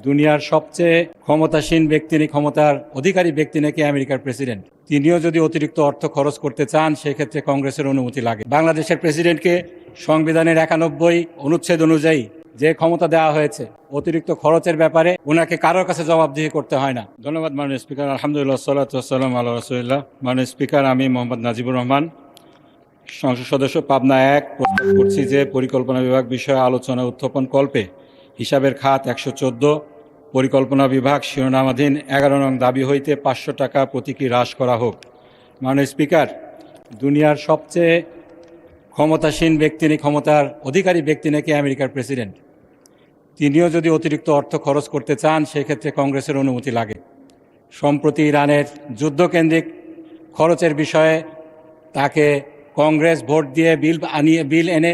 দুনিয়ার সবচেয়ে ক্ষমতাসীন ব্যক্তি, ক্ষমতার অধিকারী ব্যক্তি নাকি আমেরিকার প্রেসিডেন্ট। তিনিও যদি অতিরিক্ত অর্থ খরচ করতে চান সেক্ষেত্রে কংগ্রেসের অনুমতি লাগে। বাংলাদেশের প্রেসিডেন্টকে সংবিধানের 91 অনুচ্ছেদ অনুযায়ী যে ক্ষমতা দেওয়া হয়েছে, অতিরিক্ত খরচের ব্যাপারে ওনাকে কারোর কাছে জবাবদিহি করতে হয় না। ধন্যবাদ মাননীয় স্পিকার। আলহামদুলিল্লাহ, সাল্লাতু ওয়াসসালামু আলা রাসূলিল্লাহ। মাননীয় স্পিকার, আমি মোহাম্মদ নাজিবুর রহমান, সংসদ সদস্য পাবনা 1, প্রস্তাব করছি যে পরিকল্পনা বিভাগ বিষয়ে আলোচনা উত্থাপন কল্পে হিসাবের খাত 114 পরিকল্পনা বিভাগ শিরোনামাধীন 11 নং দাবি হইতে 500 টাকা প্রতীকী হ্রাস করা হোক। মাননীয় স্পিকার, দুনিয়ার সবচেয়ে ক্ষমতাসীন ব্যক্তি, ক্ষমতার অধিকারী ব্যক্তি নাকি আমেরিকার প্রেসিডেন্ট। তিনিও যদি অতিরিক্ত অর্থ খরচ করতে চান সেক্ষেত্রে কংগ্রেসের অনুমতি লাগে। সম্প্রতি ইরানের যুদ্ধকেন্দ্রিক খরচের বিষয়ে তাকে কংগ্রেস ভোট দিয়ে বিল এনে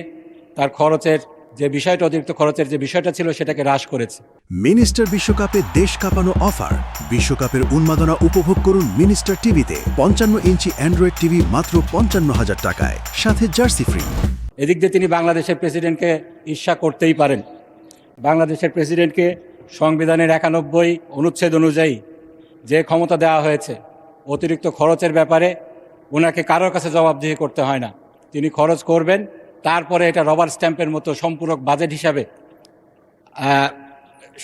তার খরচের যে বিষয়টা, অতিরিক্ত খরচের যে বিষয়টা ছিল সেটাকে হ্রাস করেছে। মিনিস্টার বিশ্বকাপে দেশ কাঁপানো অফার। বিশ্বকাপের উন্মাদনা উপভোগ করুন মিনিস্টার টিভিতে। 55 ইঞ্চি অ্যান্ড্রয়েড টিভি মাত্র 55,000 টাকায়, সাথে জার্সি ফ্রি। এদিক দিয়ে তিনি বাংলাদেশের প্রেসিডেন্টকে ঈর্ষা করতেই পারেন। বাংলাদেশের প্রেসিডেন্টকে সংবিধানের 91 অনুচ্ছেদ অনুযায়ী যে ক্ষমতা দেওয়া হয়েছে, অতিরিক্ত খরচের ব্যাপারে ওনাকে কারোর কাছে জবাবদিহি করতে হয় না। তিনি খরচ করবেন, তারপরে এটা রবার স্ট্যাম্পের মতো সম্পূরক বাজেট হিসাবে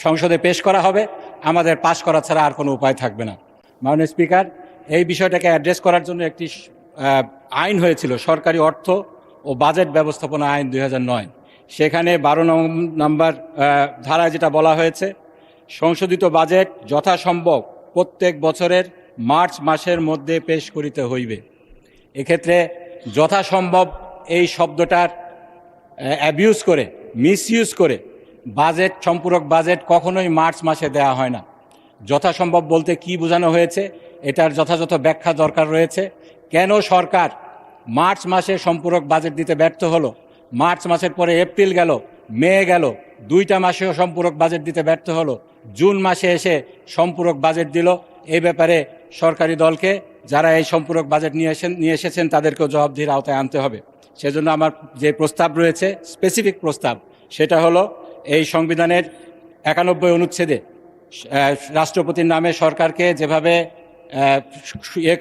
সংসদে পেশ করা হবে। আমাদের পাশ করা ছাড়া আর কোনো উপায় থাকবে না। মাননীয় স্পিকার, এই বিষয়টাকে অ্যাড্রেস করার জন্য একটি আইন হয়েছিল, সরকারি অর্থ ও বাজেট ব্যবস্থাপনা আইন 2009। সেখানে 12 নম্বর ধারায় যেটা বলা হয়েছে, সংশোধিত বাজেট যথাসম্ভব প্রত্যেক বছরের মার্চ মাসের মধ্যে পেশ করিতে হইবে। এক্ষেত্রে যথাসম্ভব এই শব্দটার অ্যাবিউজ করে, মিসইউজ করে বাজেট, সম্পূরক বাজেট কখনোই মার্চ মাসে দেওয়া হয় না। যথাসম্ভব বলতে কি বোঝানো হয়েছে, এটার যথাযথ ব্যাখ্যা দরকার রয়েছে। কেন সরকার মার্চ মাসে সম্পূরক বাজেট দিতে ব্যর্থ হলো? মার্চ মাসের পরে এপ্রিল গেল, মে গেল, 2টা মাসেও সম্পূরক বাজেট দিতে ব্যর্থ হলো। জুন মাসে এসে সম্পূরক বাজেট দিল। এই ব্যাপারে সরকারি দলকে, যারা এই সম্পূরক বাজেট নিয়ে এসেছেন তাদেরকেও জবাবদিহির আওতায় আনতে হবে। সেজন্য আমার যে প্রস্তাব রয়েছে, স্পেসিফিক প্রস্তাব, সেটা হলো এই সংবিধানের 91 অনুচ্ছেদে রাষ্ট্রপতির নামে সরকারকে যেভাবে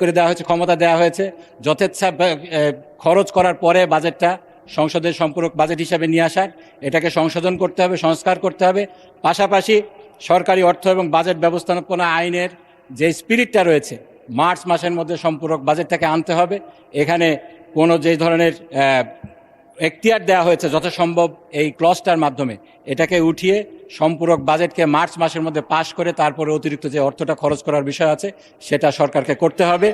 করে দেওয়া হয়েছে, ক্ষমতা দেওয়া হয়েছে, যথেচ্ছা খরচ করার পরে বাজেটটা সংসদের সম্পূরক বাজেট হিসাবে নিয়ে আসার, এটাকে সংশোধন করতে হবে, সংস্কার করতে হবে। পাশাপাশি সরকারি অর্থ এবং বাজেট ব্যবস্থাপনা আইনের যে স্পিরিটটা রয়েছে, মার্চ মাসের মধ্যে সম্পূরক বাজেটটাকে আনতে হবে। এখানে কোনো যে ধরনের এখতিয়ার দেওয়া হয়েছে যথাসম্ভব এই ক্লজটার মাধ্যমে, এটাকে উঠিয়ে সম্পূরক বাজেটকে মার্চ মাসের মধ্যে পাশ করে তারপরে অতিরিক্ত যে অর্থটা খরচ করার বিষয় আছে সেটা সরকারকে করতে হবে।